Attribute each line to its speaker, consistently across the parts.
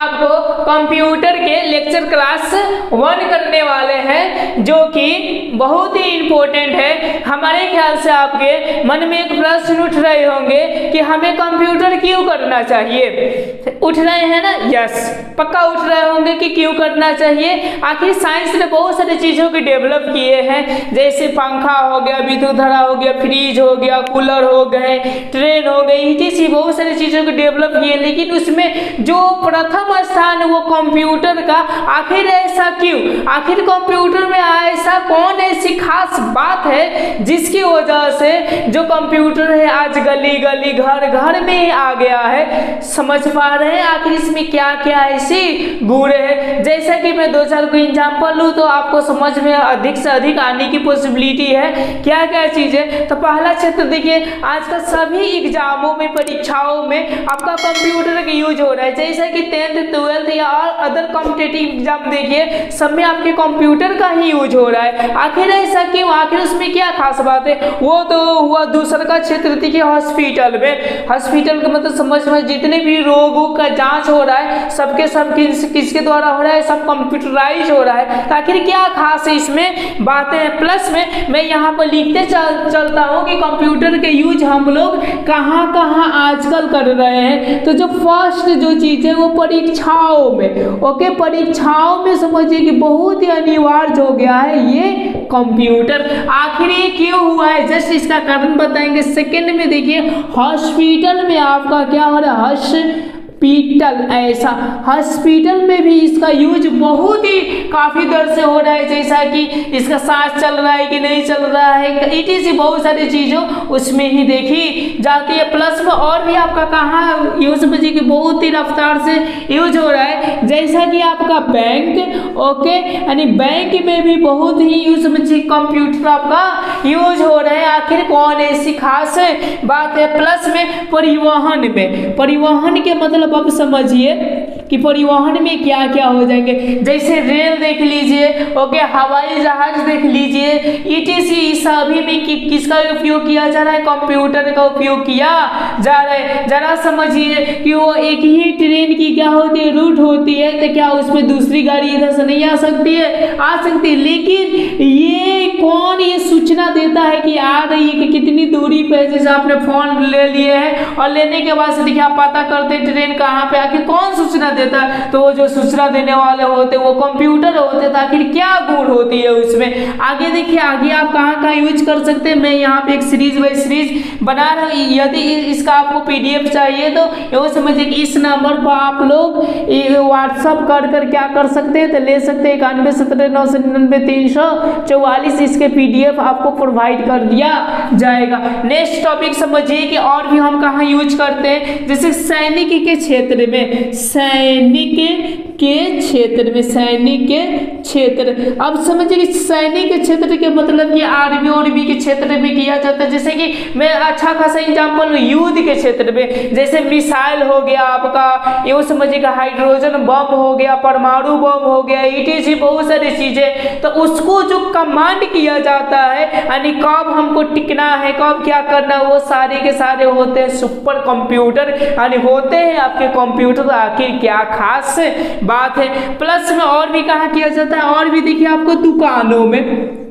Speaker 1: आपको कंप्यूटर के lecture class 1 करने वाले हैं, जो कि बहुत ही इम्पोर्टेंट है। हमारे ख्याल से आपके मन में एक प्रश्न उठ रहे होंगे कि हमें कंप्यूटर क्यों करना चाहिए। उठ रहे हैं ना? यस, पक्का उठ रहे होंगे कि क्यों करना चाहिए। आखिर साइंस ने बहुत सारी चीज़ों को डेवलप किए हैं, जैसे पंखा हो गया, विद्युत धारा हो गया, फ्रिज हो गया, कूलर हो गए, ट्रेन हो गई, इतनी बहुत सारी चीज़ों को डेवलप किए। लेकिन उसमें जो प्रथम स्थान वो कंप्यूटर का, आखिर ऐसा क्यों? आखिर कंप्यूटर में ऐसा कौन ऐसी खास बात है जिसकी वजह से जो कंप्यूटर है आज गली गली घर घर में ही आ गया है? समझ पा रहे हैं आखिर इसमें क्या क्या ऐसी गुण है? जैसा कि मैं 2-4 को एग्जाम्पल लूँ तो आपको समझ में अधिक से अधिक आने की पॉसिबिलिटी है। क्या क्या चीज़ें? तो पहला क्षेत्र देखिए, आजकल सभी एग्जामों में, परीक्षाओं में आपका कंप्यूटर का यूज हो रहा है। जैसा कि 10th 12th या और अदर कॉम्पिटिटिव एग्जाम देखिए, सब में आपके कंप्यूटर का ही यूज हो रहा है। आखिर ऐसा क्यों? आखिर उसमें क्या खास बात है? वो तो हुआ दूसरा का क्षेत्र देखिए, हॉस्पिटल में। हॉस्पिटल का मतलब समझ में, जितने भी रोगों का जांच हो रहा है सबके सब किसके द्वारा हो रहा है? सब कंप्यूटराइज हो रहा है। तो आखिर क्या खास है इसमें बातें हैं। प्लस में मैं यहाँ पर लिखते चलता हूँ कि कंप्यूटर के यूज हम लोग कहाँ कहाँ आजकल कर रहे हैं। तो जो फर्स्ट जो चीज़ है वो परीक्षाओं में, ओके, परीक्षाओं में समझिए कि बहुत ही अनिवार्य हो गया है ये कंप्यूटर। आखिर ये क्यों हुआ है, जस्ट इसका कारण बताएंगे। सेकंड में देखिए, हॉस्पिटल में आपका क्या हो रहा है? हॉस्पिटल, ऐसा हॉस्पिटल में भी इसका यूज बहुत ही काफ़ी दर से हो रहा है। जैसा कि इसका सांस चल रहा है कि नहीं चल रहा है, इतनी बहुत सारी चीज़ों उसमें ही देखी जाती है। प्लस में और भी आपका कहाँ यूज समझिए कि बहुत ही रफ्तार से यूज हो रहा है। जैसा कि आपका बैंक, ओके, यानी बैंक में भी बहुत ही यूज समझिए कंप्यूटर आपका यूज हो रहा है। आखिर कौन ऐसी खास बात है? प्लस में परिवहन में, परिवहन के मतलब आप समझिए कि परिवहन में क्या क्या हो जाएंगे। जैसे रेल देख लीजिए, ओके, हवाई जहाज देख लीजिए, ईटीसी सभी में किसका उपयोग किया जा रहा है? कंप्यूटर का उपयोग किया जा रहा है। जरा समझिए कि वो एक ही ट्रेन की क्या होती है? रूट होती है, तो क्या उसमें दूसरी गाड़ी इधर से नहीं आ सकती है? आ सकती है। लेकिन ये कौन ये सूचना देता है कि आ रही है, कि कितनी दूरी पे? जैसे आपने फोन ले लिए है और लेने के बाद से देखिए आप पता करते ट्रेन कहाँ पे, आखिर कौन सूचना देता है? तो वो जो सूचना देने वाले होते वो कंप्यूटर होते। तो आखिर क्या गुण होती है उसमें? आगे देखिए, आगे आप कहाँ कहाँ यूज कर सकते हैं। मैं यहाँ पे एक सीरीज बाई सीरीज बना रहा हूँ। यदि इसका आपको पीडीएफ चाहिए तो ये समझिए कि इस नंबर पर आप लोग व्हाट्सअप कर क्या कर सकते हैं, तो ले सकते हैं। 917999 इसके पीडीएफ आपको प्रोवाइड कर दिया जाएगा। नेक्स्ट टॉपिक समझिए कि और भी हम कहाँ यूज करते हैं। जैसे सैनिक के क्षेत्र में, सैनिक के क्षेत्र में, सैनिक के क्षेत्र। अब समझिए कि सैनिक के क्षेत्र के मतलब कि आर्मी और बी के क्षेत्र में किया जाता है। जैसे कि मैं अच्छा खासा एग्जाम्पल युद्ध के क्षेत्र में, जैसे मिसाइल हो गया आपका, ये समझिएगा हाइड्रोजन बम हो गया, परमाणु बम हो गया, इतनी बहुत सारी चीजें। तो उसको जो कमांड किया जाता है, यानी कब हमको टिकना है, कब क्या करना, वो सारे के सारे होते हैं सुपर कंप्यूटर, यानी होते हैं आपके कंप्यूटर। आखिर क्या खास बात है? प्लस में और भी कहाँ किया जाता है? और भी देखिए आपको दुकानों में,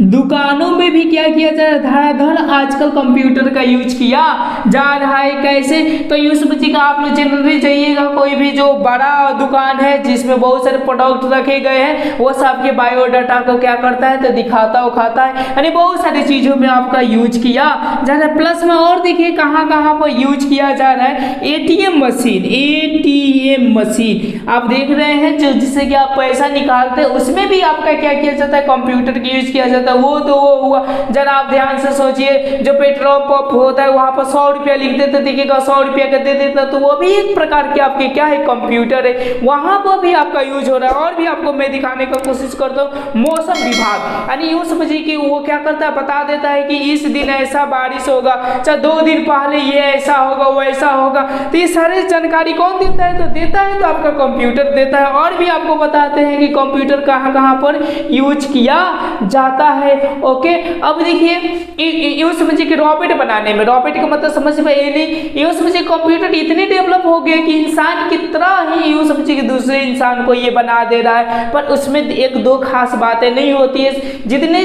Speaker 1: दुकानों में भी क्या किया जा रहा है? धड़ाधड़ आजकल कंप्यूटर का यूज किया जा रहा है। कैसे? तो यूँ समझिएगा, आप लोग जनरली जाइएगा कोई भी जो बड़ा दुकान है जिसमें बहुत सारे प्रोडक्ट रखे गए हैं, वो सबके बायोडाटा को क्या करता है? तो दिखाता उखाता है, यानी बहुत सारी चीज़ों में आपका यूज किया जा रहा है। प्लस में और देखिए कहाँ कहाँ पर यूज किया जा रहा है? एटीएम मशीन, एटीएम मशीन आप देख रहे हैं, जो जिससे कि आप पैसा निकालते हैं, उसमें भी आपका क्या किया जाता है? कंप्यूटर का यूज किया जाता है। वो तो वो हुआ, जरा आप ध्यान से सोचिए, जो पेट्रोल पंप होता है वहां पर 100 रुपया लिख देते, देखिएगा 100 रुपया का दे देता, तो वो भी एक प्रकार के आपके क्या है? कंप्यूटर है। वहां पर भी आपका यूज हो रहा है। और भी आपको मैं दिखाने का कोशिश करता हूँ। मौसम विभाग, यानी यूँ समझिए कि वो क्या करता है? बता देता है कि इस दिन ऐसा बारिश होगा, चाहे 2 दिन पहले ये ऐसा होगा, वो ऐसा होगा। तो ये सारी जानकारी कौन देता है? तो देता है तो आपका कंप्यूटर देता है। और भी आपको बताते हैं कि कंप्यूटर कहाँ कहाँ पर यूज किया जाता है। ओके, अब देखिए यूँ समझिए कि रॉकेट बनाने में, रॉकेट का मतलब समझ में ये नहीं, यूँ समझिए कंप्यूटर इतने डेवलप हो गए कि इंसान की तरह ही यूँ समझिए कि दूसरे इंसान को ये बना दे रहा है, पर उसमें एक दो खास बातें नहीं होती है। जितने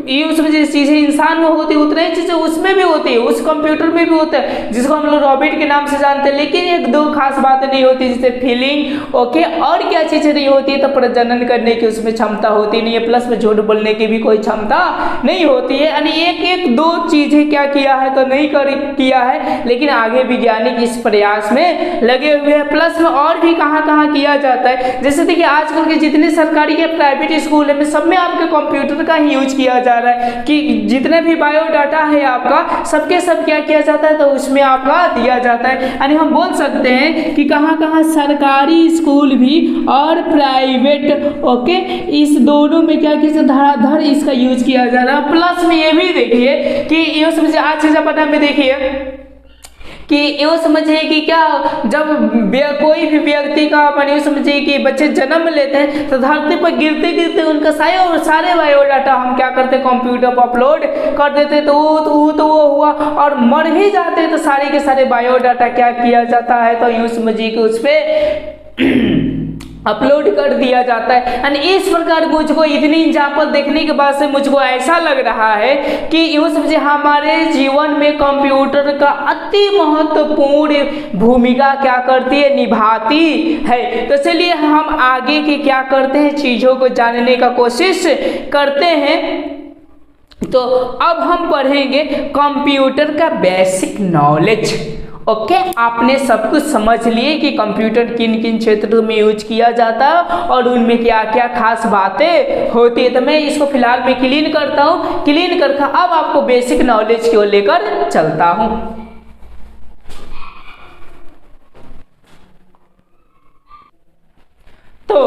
Speaker 1: यूँ समझिए चीज़ें इंसान में होती है उतनी ही चीज़ें उसमें भी होती है, उस कंप्यूटर में भी होता है, जिसको हम लोग रॉकेट के नाम से जानते हैं। लेकिन एक दो खास बातें नहीं होती, जैसे फीलिंग। ओके, और क्या चीज़ें नहीं होती है, तो प्रजनन करने की उसमें क्षमता होती नहीं है, प्लस में झूठ बोलने की भी कोई क्षमता नहीं होती है। यानी एक एक दो चीज़ें क्या किया है तो नहीं किया है, लेकिन आगे वैज्ञानिक इस प्रयास में लगे हुए हैं। प्लस में और भी कहाँ कहाँ किया जाता है, जैसे देखिए आजकल के जितने सरकारी या प्राइवेट स्कूल है, सब में आपके कंप्यूटर का ही यूज किया जा रहा है, कि जितने भी बायोडाटा है आपका सबके सब क्या किया जाता है तो उसमें आपका दिया जाता है। यानी हम बोल सकते हैं कि कहाँ कहाँ सरकारी स्कूल भी और प्राइवेट, ओके, इस दोनों में क्या किया धड़ाधड़ इसका यूज किया जा रहा है। प्लस में ये भी देखिए कि ये समझिए आज के जमाना में देखिए कि यूँ समझिए कि क्या जब कोई भी व्यक्ति का अपन यूँ समझिए कि बच्चे जन्म लेते हैं तो धरती पर गिरते गिरते उनका सारे बायोडाटा हम क्या करते कंप्यूटर पर अपलोड कर देते, तो वो हुआ, और मर भी जाते तो सारे के सारे बायोडाटा क्या किया जाता है तो यूँ समझिए कि उस पर अपलोड कर दिया जाता है। यानी इस प्रकार मुझको इतनी एग्जाम्पल देखने के बाद से मुझको ऐसा लग रहा है कि यूँ समझिए हमारे जीवन में कंप्यूटर का अति महत्वपूर्ण भूमिका क्या करती है, निभाती है। तो चलिए हम आगे के क्या करते हैं, चीज़ों को जानने का कोशिश करते हैं। तो अब हम पढ़ेंगे कंप्यूटर का बेसिक नॉलेज। ओके, आपने सब कुछ समझ लिए कि कंप्यूटर किन किन क्षेत्रों में यूज किया जाता है और उनमें क्या क्या खास बातें होती है। तो मैं इसको फिलहाल में क्लीन करता हूँ, क्लीन करके अब आपको बेसिक नॉलेज की ओर लेकर चलता हूँ। तो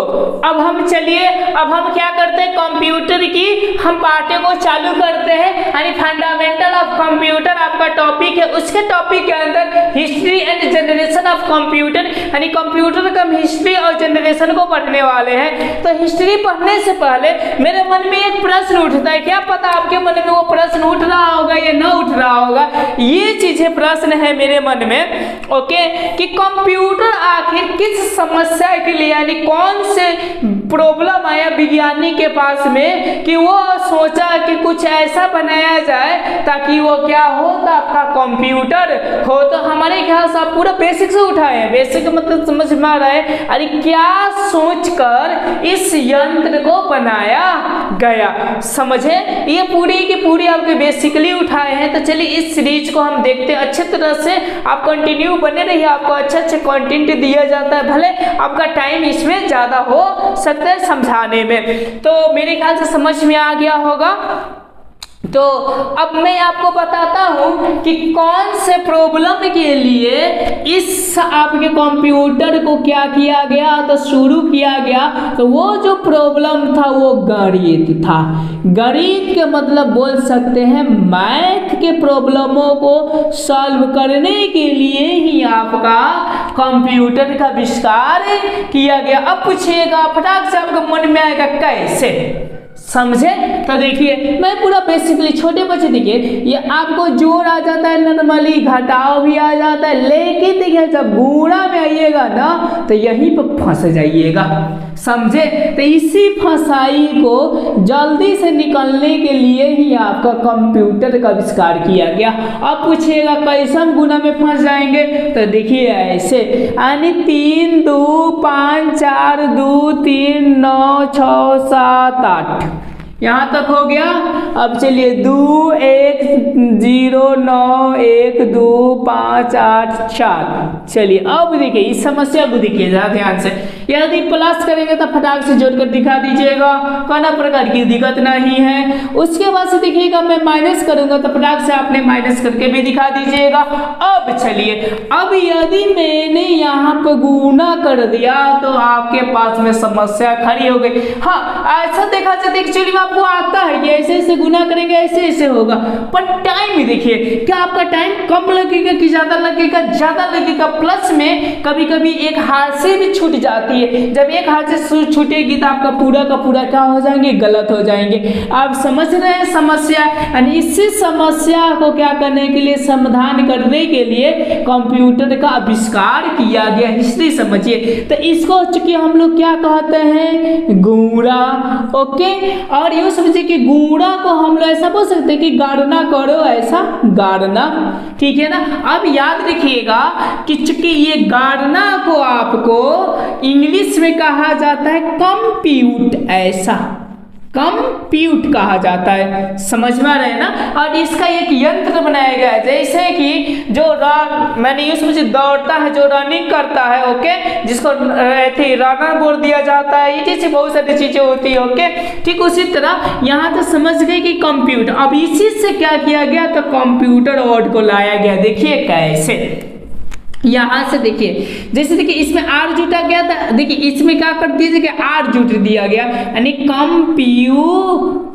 Speaker 1: अब हम क्या करते हैं, कंप्यूटर की हम पाठ्य को चालू करते हैं। यानी फंडामेंटल ऑफ कंप्यूटर आपका टॉपिक है, उसके टॉपिक के अंदर history and generation of computer, यानी कंप्यूटर का हम हिस्ट्री और जनरेशन को पढ़ने वाले हैं। तो हिस्ट्री पढ़ने से पहले मेरे मन में एक प्रश्न उठता है, क्या पता आपके मन में वो प्रश्न उठ रहा होगा या ना उठ रहा होगा, ये चीजें प्रश्न है मेरे मन में। ओके, कि कंप्यूटर आखिर किस समस्या के लिए, यानी कौन से प्रॉब्लम आया विज्ञानी के पास में कि वो सोचा कि कुछ ऐसा बनाया जाए ताकि वो क्या हो, तो आपका कंप्यूटर हो। तो हमारे ख्याल से आप पूरा बेसिक से उठाए हैं, बेसिक मतलब समझ में आ रहा है, अरे क्या सोचकर इस यंत्र को बनाया गया, समझे, ये पूरी की पूरी आपके बेसिकली उठाए हैं। तो चलिए इस सीरीज को हम देखते हैं अच्छे तरह से, आप कंटिन्यू बने रहिए, आपको अच्छे कंटेंट दिया जाता है, भले आपका टाइम इसमें ज्यादा हो सकता है समझाने में। तो मेरे ख्याल से समझ में आ गया होगा। तो अब मैं आपको बताता हूं कि कौन से प्रॉब्लम के लिए इस आपके कंप्यूटर को क्या किया गया, तो शुरू किया गया। तो वो जो प्रॉब्लम था वो गणित था। गणित के मतलब बोल सकते हैं मैथ के प्रॉब्लमों को सॉल्व करने के लिए ही आपका कंप्यूटर का आविष्कार किया गया। अब पूछिएगा फटाक से आपको मन में आएगा कैसे, समझे। तो देखिए मैं पूरा बेसिकली, छोटे बच्चे देखिए ये आपको जोड़ आ जाता है, नॉर्मली घटाव भी आ जाता है, लेकिन देखिए जब गुणा में आइएगा ना तो यहीं पर फंस जाइएगा, समझे। तो इसी फंसाई को जल्दी से निकलने के लिए ही आपका कंप्यूटर का आविष्कार किया गया। अब पूछिएगा कैसे हम गुणा में फंस जाएंगे, तो देखिए ऐसे, यानी 3 2 5 4 2 3 9 6 7 8 यहाँ तक हो गया। अब चलिए 2 1 0 9 1 2 5 8 4। चलिए अब देखिए इस समस्या को देखिए ध्यान से, यदि प्लस करेंगे तो फटाक से जोड़कर दिखा दीजिएगा, कोई प्रकार की दिक्कत नहीं है। उसके बाद से देखिएगा मैं माइनस करूंगा तो फटाक से आपने माइनस करके भी दिखा दीजिएगा। अब चलिए, अब यदि मैंने यहाँ पर गुणा कर दिया तो आपके पास में समस्या खड़ी हो गई। हाँ ऐसा देखा जाए, एक्चुअली में आपको आता है कि ऐसे ऐसे गुना करेंगे ऐसे ऐसे होगा, पर टाइम ही देखिए, क्या आपका टाइम कम लगेगा कि ज़्यादा लगेगा? ज़्यादा लगेगा। प्लस में कभी कभी एक हाथ से भी छूट जाती है, जब एक हाथ से छूटेगी तो आपका पूरा का पूरा क्या हो जाएंगे? गलत हो जाएंगे। आप समझ रहे हैं समस्या? यानी इसी समस्या को क्या करने के लिए, समाधान करने के लिए कंप्यूटर का आविष्कार किया गया। हिस्ट्री समझिए, तो इसको चूंकि हम लोग क्या कहते हैं? गुणा। ओके, और यूं समझिए कि गुणा को हम लोग ऐसा बोल सकते हैं कि गणना करो, ऐसा गणना, ठीक है ना। अब याद रखिएगा कि चूंकि ये गणना को आपको इंग्लिश में कहा जाता है कंप्यूट, ऐसा कंप्यूट कहा जाता है। समझ में आ रहा है ना। और इसका एक यंत्र बनाया गया है, जैसे कि जो मैंने यूं समझिए दौड़ता है, जो रनिंग करता है, ओके, जिसको रनर बोल दिया जाता है, ये बहुत सारी चीजें होती है, ओके। ठीक उसी तरह यहाँ तो समझ गए कि कंप्यूटर, अब इसी से क्या किया गया? तो कंप्यूटर वर्ड को लाया गया। देखिए कैसे, यहां से देखिए, जैसे देखिए इसमें आर जुटा गया था, देखिए इसमें क्या कर दीजिए कि आर जुट दिया गया, यानी कंप्यूटर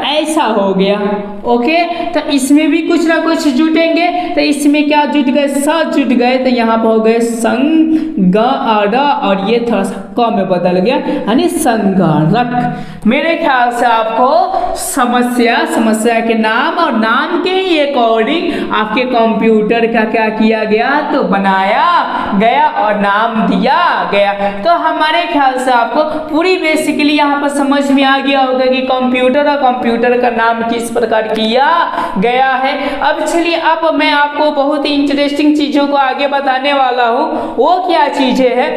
Speaker 1: ऐसा हो गया। ओके, तो इसमें भी कुछ ना कुछ जुटेंगे, तो इसमें क्या जुट गए? स जुट गए, तो यहाँ पर हो गए संग और ये थोड़ा सा क में बदल गया, यानी संगणक। मेरे ख्याल से आपको समस्या के नाम और नाम के ही अकॉर्डिंग आपके कंप्यूटर का क्या किया गया? तो बनाया गया और नाम दिया गया। तो हमारे ख्याल से आपको पूरी बेसिकली यहाँ पर समझ में आ गया होगा कि कंप्यूटर और कंप्यूटर का नाम किस प्रकार किया गया है। अब चलिए, अब मैं आपको बहुत ही इंटरेस्टिंग चीजों को आगे बताने वाला हूँ। वो क्या चीजें हैं?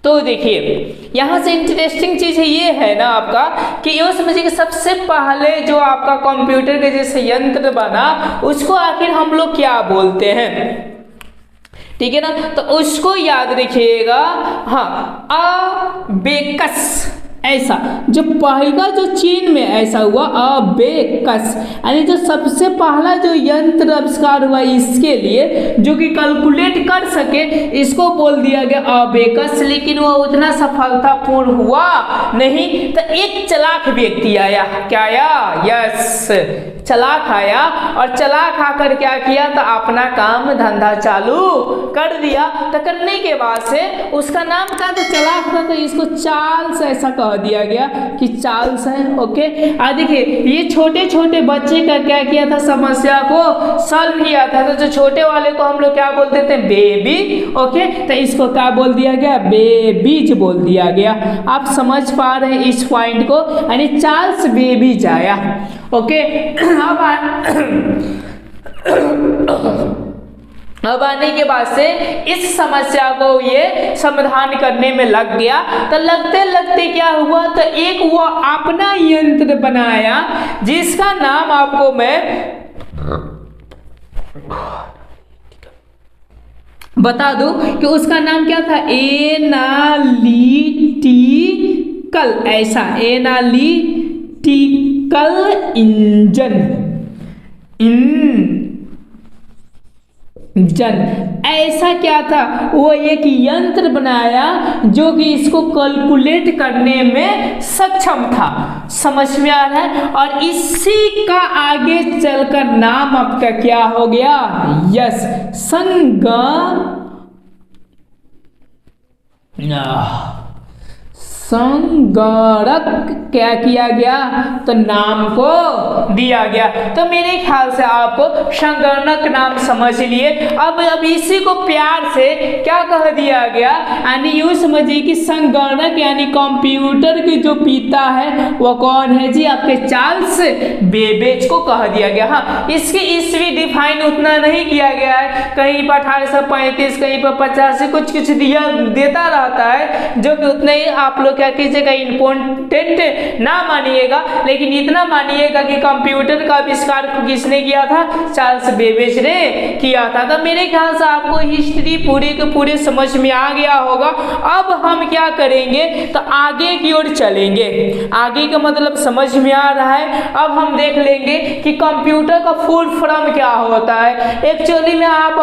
Speaker 1: तो देखिए, यहाँ से इंटरेस्टिंग चीज ये है ना आपका कि ये समझिए कि सबसे पहले जो आपका कंप्यूटर के जैसे यंत्र बना, उसको आखिर हम लोग क्या बोलते हैं? ठीक है ना, तो उसको याद रखिएगा। हाँ, अबेकस, ऐसा जो पहला जो चीन में ऐसा हुआ अबेकस, यानी जो सबसे पहला जो यंत्र आविष्कार हुआ इसके लिए, जो कि कैलकुलेट कर सके, इसको बोल दिया गया अबेकस। लेकिन वो उतना सफलतापूर्ण हुआ नहीं। तो एक चालाक व्यक्ति आया, क्या आया? यस, चालाक आया, और चालाक आकर क्या किया? तो अपना काम धंधा चालू कर दिया। तो करने के बाद से उसका नाम क्या? तो चालाक था, तो इसको चार्ल्स ऐसा कह दिया गया कि चार्ल्स है। ओके, देखिए ये छोटे छोटे बच्चे का क्या किया था? समस्या को सॉल्व किया था। तो जो छोटे वाले को हम लोग क्या बोलते थे? बेबी। ओके, तो इसको क्या बोल दिया गया? बेबीज बोल दिया गया। आप समझ पा रहे हैं इस पॉइंट को? यानी चार्ल्स बेबीज आया। ओके, अब आने के बाद से इस समस्या को ये समाधान करने में लग गया। तो लगते लगते क्या हुआ? तो एक वो अपना यंत्र बनाया, जिसका नाम आपको मैं बता दूं कि उसका नाम क्या था? एनालिटिकल, ऐसा एनालिटिकल इंजन ऐसा क्या था? वो एक यंत्र बनाया जो कि इसको कैलकुलेट करने में सक्षम था। समझ में आ रहा है? और इसी का आगे चलकर नाम आपका क्या हो गया? यस, संगणक क्या किया गया? तो नाम को दिया गया। तो मेरे ख्याल से आपको संगणक नाम समझ लिए। अब इसी को प्यार से क्या कह दिया गया? यानी यूं समझिए कि संगणक यानी कंप्यूटर के जो पिता है वो कौन है जी? आपके चार्ल्स बेबेज को कह दिया गया। हाँ, इसकी ईस्वी डिफाइन उतना नहीं किया गया है, कहीं पर 1835, कहीं पर 85, कुछ कुछ देता रहता है, जो कि उतने ही आप लोग क्या कीजिएगा, इम्पोर्टेंट ना मानिएगा। लेकिन इतना मानिएगा कि कंप्यूटर का आविष्कार किसने किया था? चार्ल्स बेबेज ने किया था। तो मेरे ख्याल से आपको हिस्ट्री पूरे के पूरे समझ में आ गया होगा। अब हम क्या करेंगे? तो आगे की ओर चलेंगे। आगे का मतलब समझ में आ रहा है। अब हम देख लेंगे कि कंप्यूटर का फुल फॉर्म क्या होता है। एक्चुअली में आप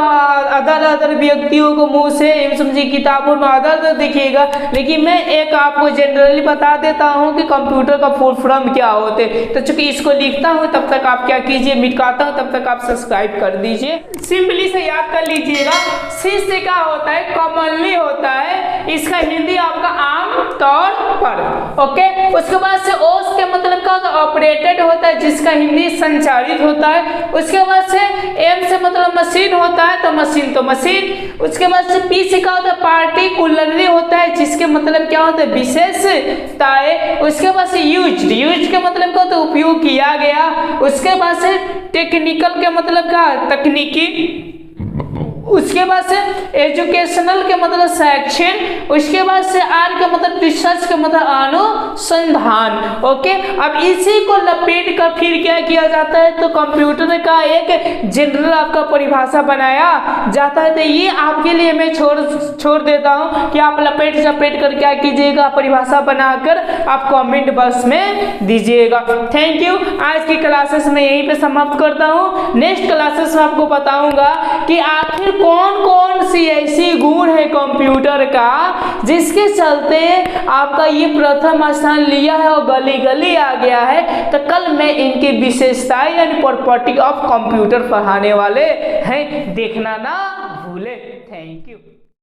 Speaker 1: अदर व्यक्तियों को मुंह से समझिए किताबों में अदर देखिएगा, लेकिन मैं एक आपको आपको जनरली बता देता हूँ कि कंप्यूटर का फुल फॉर्म क्या होते हैं। तो चूंकि इसको लिखता हूँ तब तक आप क्या कीजिए, मिटाता हूँ तब तक आप सब्सक्राइब कर दीजिए। सिंपली से याद कर लीजिएगा, सी से क्या होता है, कॉमनली होता है, इसका हिंदी आपका आम तौर पर, ओके। उसके बाद से ओस के मतलब क्या होता है, ऑपरेटेड होता है, जिसका हिंदी संचालित होता है। उसके बाद से एम से मतलब मशीन होता है, तो मशीन तो मशीन। उसके बाद से पी से क्या होता है, पार्टिकुलरली होता है, जिसके मतलब क्या होता है, विशेषताएं। उसके बाद से यूज्ड, यूज के मतलब क्या होता है, उपयोग किया गया। उसके बाद से टेक्निकल के मतलब क्या है, तकनीकी। उसके बाद से एजुकेशनल के मतलब शैक्षणिक। उसके बाद से आर के मतलब रिसर्च के मतलब अनुसंधान, ओके। अब इसी को लपेट कर फिर क्या किया जाता है, तो कंप्यूटर का एक जनरल आपका परिभाषा बनाया जाता है। तो ये आपके लिए मैं छोड़ देता हूँ कि आप लपेट कर क्या कीजिएगा, परिभाषा बनाकर आप कमेंट बॉक्स में दीजिएगा। Thank you. आज की क्लासेस में यहीं पे समाप्त करता हूँ। नेक्स्ट क्लासेस में आपको बताऊंगा कि आखिर कौन कौन सी ऐसी गुण है कंप्यूटर का जिसके चलते आपका ये प्रथम स्थान लिया है और गली गली आ गया है। तो कल मैं इनकी विशेषताएं यानी प्रॉपर्टी ऑफ कंप्यूटर पढ़ाने वाले हैं, देखना ना भूले। Thank you.